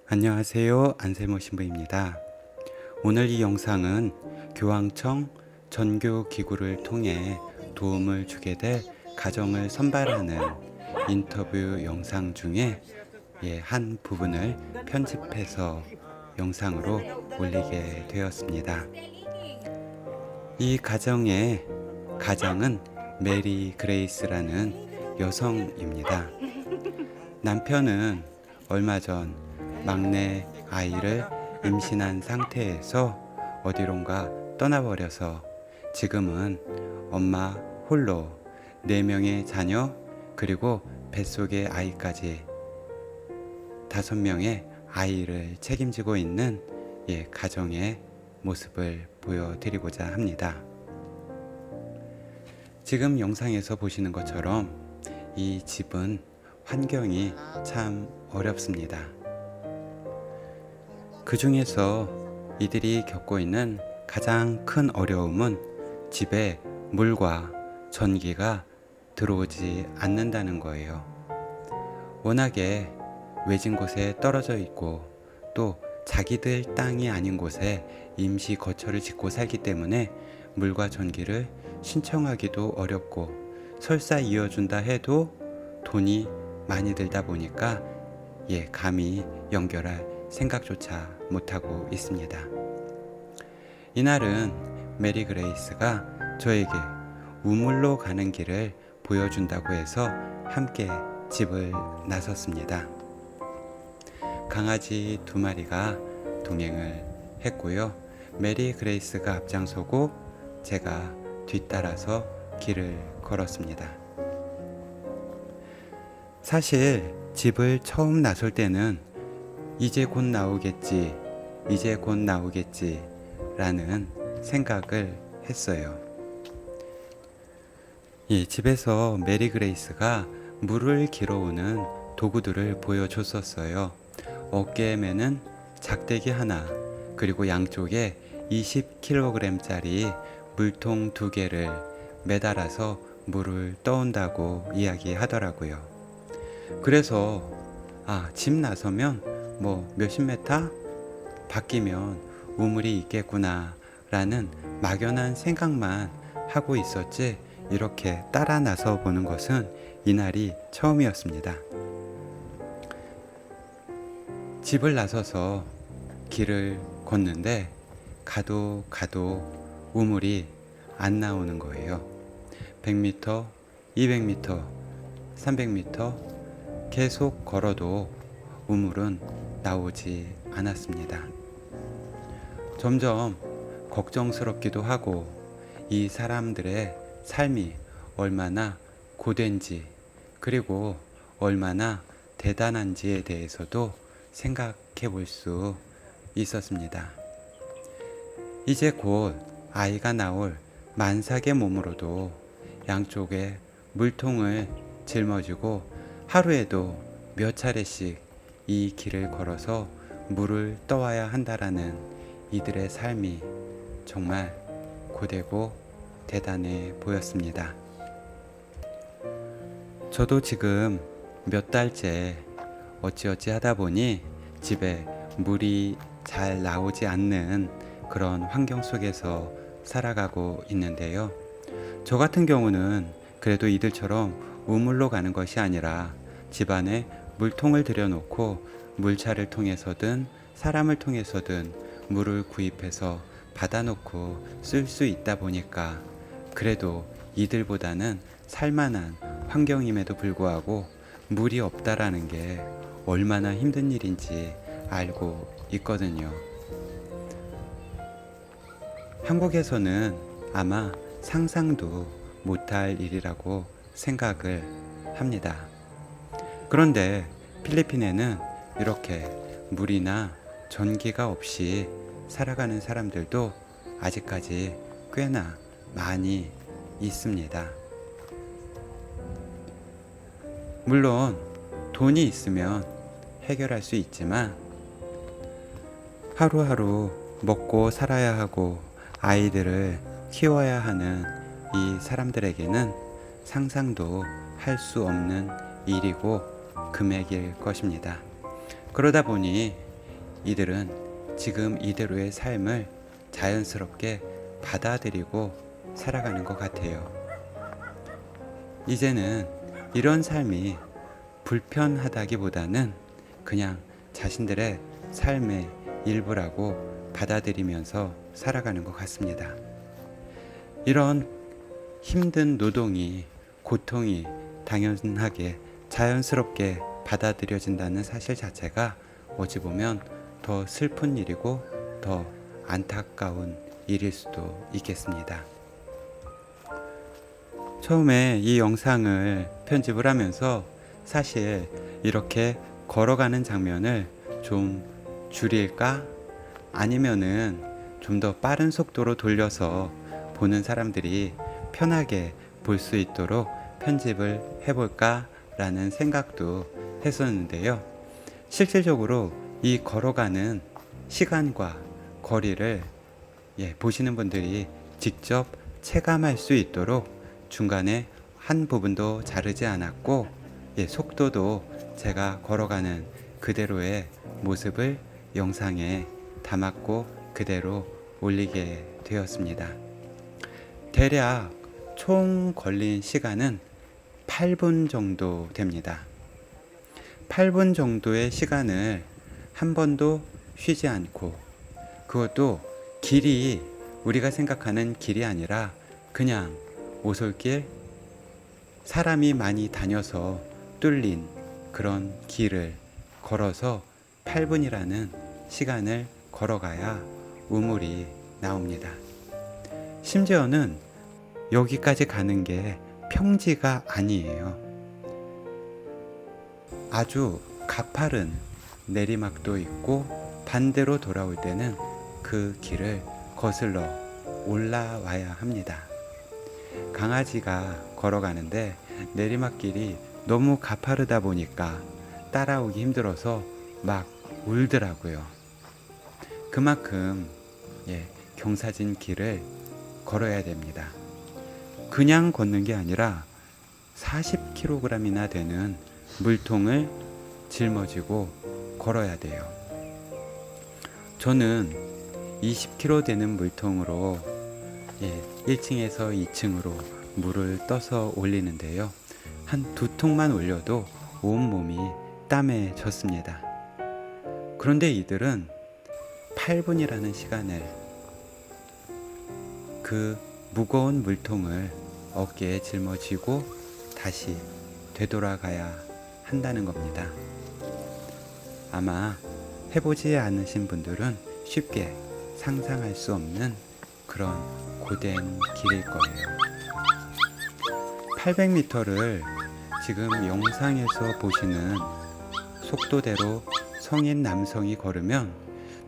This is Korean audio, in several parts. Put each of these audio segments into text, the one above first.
안녕하세요. 안세모 신부입니다. 오늘 이 영상은 교황청 전교기구를 통해 도움을 주게 될 가정을 선발하는 인터뷰 영상 중에 한 부분을 편집해서 영상으로 올리게 되었습니다. 이 가정의 가장은 메리 그레이스라는 여성입니다. 남편은 얼마 전 막내 아이를 임신한 상태에서 어디론가 떠나버려서 지금은 엄마 홀로 4명의 자녀 그리고 뱃속의 아이까지 5명의 아이를 책임지고 있는 가정의 모습을 보여드리고자 합니다. 지금 영상에서 보시는 것처럼 이 집은 환경이 참 어렵습니다. 그 중에서 이들이 겪고 있는 가장 큰 어려움은 집에 물과 전기가 들어오지 않는다는 거예요. 워낙에 외진 곳에 떨어져 있고 또 자기들 땅이 아닌 곳에 임시 거처를 짓고 살기 때문에 물과 전기를 신청하기도 어렵고 설사 이어준다 해도 돈이 많이 들다 보니까 감히 연결할 생각조차 못하고 있습니다. 이날은 메리 그레이스가 저에게 우물로 가는 길을 보여준다고 해서 함께 집을 나섰습니다. 강아지 2마리가 동행을 했고요. 메리 그레이스가 앞장서고 제가 뒤따라서 길을 걸었습니다. 사실 집을 처음 나설 때는 이제 곧 나오겠지 라는 생각을 했어요. 집에서 메리 그레이스가 물을 길어오는 도구들을 보여줬었어요. 어깨에 매는 작대기 하나, 그리고 양쪽에 20kg짜리 물통 2개를 매달아서 물을 떠온다고 이야기하더라고요. 그래서 집 나서면 몇십 메타 바뀌면 우물이 있겠구나 라는 막연한 생각만 하고 있었지, 이렇게 따라 나서 보는 것은 이날이 처음이었습니다. 집을 나서서 길을 걷는데 가도 우물이 안 나오는 거예요. 100m, 200m, 300m 계속 걸어도 우물은 나오지 않았습니다. 점점 걱정스럽기도 하고 이 사람들의 삶이 얼마나 고된지 그리고 얼마나 대단한지에 대해서도 생각해 볼 수 있었습니다. 이제 곧 아이가 나올 만삭의 몸으로도 양쪽에 물통을 짊어지고 하루에도 몇 차례씩 이 길을 걸어서 물을 떠와야 한다라는 이들의 삶이 정말 고되고 대단해 보였습니다. 저도 지금 몇 달째 어찌어찌 하다 보니 집에 물이 잘 나오지 않는 그런 환경 속에서 살아가고 있는데요. 저 같은 경우는 그래도 이들처럼 우물로 가는 것이 아니라 집안에 물통을 들여놓고 물차를 통해서든 사람을 통해서든 물을 구입해서 받아놓고 쓸 수 있다 보니까 그래도 이들보다는 살만한 환경임에도 불구하고 물이 없다라는 게 얼마나 힘든 일인지 알고 있거든요. 한국에서는 아마 상상도 못할 일이라고 생각을 합니다. 그런데 필리핀에는 이렇게 물이나 전기가 없이 살아가는 사람들도 아직까지 꽤나 많이 있습니다. 물론 돈이 있으면 해결할 수 있지만 하루하루 먹고 살아야 하고 아이들을 키워야 하는 이 사람들에게는 상상도 할 수 없는 일이고 금액일 것입니다. 그러다 보니 이들은 지금 이대로의 삶을 자연스럽게 받아들이고 살아가는 것 같아요. 이제는 이런 삶이 불편하다기보다는 그냥 자신들의 삶의 일부라고 받아들이면서 살아가는 것 같습니다. 이런 힘든 노동이, 고통이 당연하게 자연스럽게 받아들여진다는 사실 자체가 어찌 보면 더 슬픈 일이고 더 안타까운 일일 수도 있겠습니다. 처음에 이 영상을 편집을 하면서 사실 이렇게 걸어가는 장면을 좀 줄일까? 아니면은 좀 더 빠른 속도로 돌려서 보는 사람들이 편하게 볼 수 있도록 편집을 해볼까? 라는 생각도 했었는데요. 실질적으로 이 걸어가는 시간과 거리를 보시는 분들이 직접 체감할 수 있도록 중간에 한 부분도 자르지 않았고 속도도 제가 걸어가는 그대로의 모습을 영상에 담았고 그대로 올리게 되었습니다. 대략 총 걸린 시간은 8분 정도 됩니다. 8분 정도의 시간을 한 번도 쉬지 않고, 그것도 길이 우리가 생각하는 길이 아니라 그냥 오솔길, 사람이 많이 다녀서 뚫린 그런 길을 걸어서 8분이라는 시간을 걸어가야 우물이 나옵니다. 심지어는 여기까지 가는 게 평지가 아니에요. 아주 가파른 내리막도 있고 반대로 돌아올 때는 그 길을 거슬러 올라와야 합니다. 강아지가 걸어가는데 내리막길이 너무 가파르다 보니까 따라오기 힘들어서 막 울더라고요. 그만큼 경사진 길을 걸어야 됩니다. 그냥 걷는 게 아니라 40kg이나 되는 물통을 짊어지고 걸어야 돼요. 저는 20kg 되는 물통으로 1층에서 2층으로 물을 떠서 올리는데요. 한 2통만 올려도 온몸이 땀에 젖습니다. 그런데 이들은 8분이라는 시간을 그 무거운 물통을 어깨에 짊어지고 다시 되돌아가야 한다는 겁니다. 아마 해보지 않으신 분들은 쉽게 상상할 수 없는 그런 고된 길일 거예요. 800m를 지금 영상에서 보시는 속도대로 성인 남성이 걸으면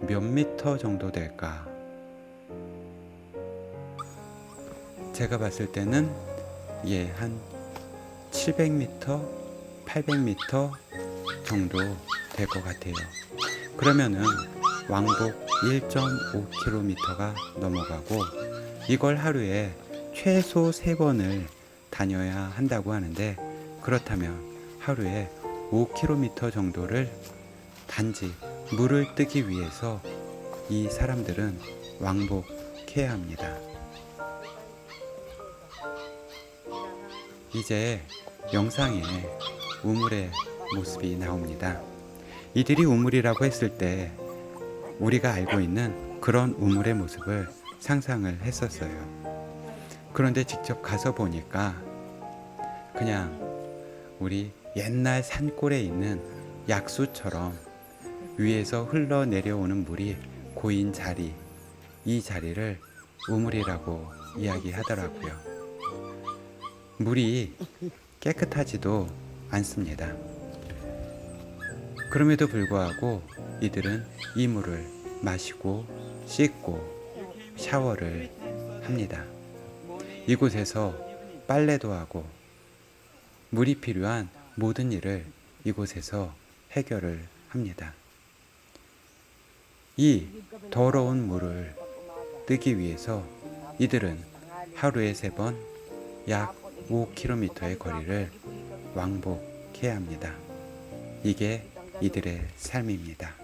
몇 미터 정도 될까? 제가 봤을 때는 한 700m, 800m 정도 될 것 같아요. 그러면은 왕복 1.5km가 넘어가고, 이걸 하루에 최소 3번을 다녀야 한다고 하는데, 그렇다면 하루에 5km 정도를 단지 물을 뜨기 위해서 이 사람들은 왕복해야 합니다. 이제 영상에 우물의 모습이 나옵니다. 이들이 우물이라고 했을 때 우리가 알고 있는 그런 우물의 모습을 상상을 했었어요. 그런데 직접 가서 보니까 그냥 우리 옛날 산골에 있는 약수처럼 위에서 흘러내려오는 물이 고인 자리, 이 자리를 우물이라고 이야기하더라고요. 물이 깨끗하지도 않습니다. 그럼에도 불구하고 이들은 이 물을 마시고 씻고 샤워를 합니다. 이곳에서 빨래도 하고 물이 필요한 모든 일을 이곳에서 해결을 합니다. 이 더러운 물을 뜨기 위해서 이들은 하루에 3번 약 5km의 거리를 왕복해야 합니다. 이게 이들의 삶입니다.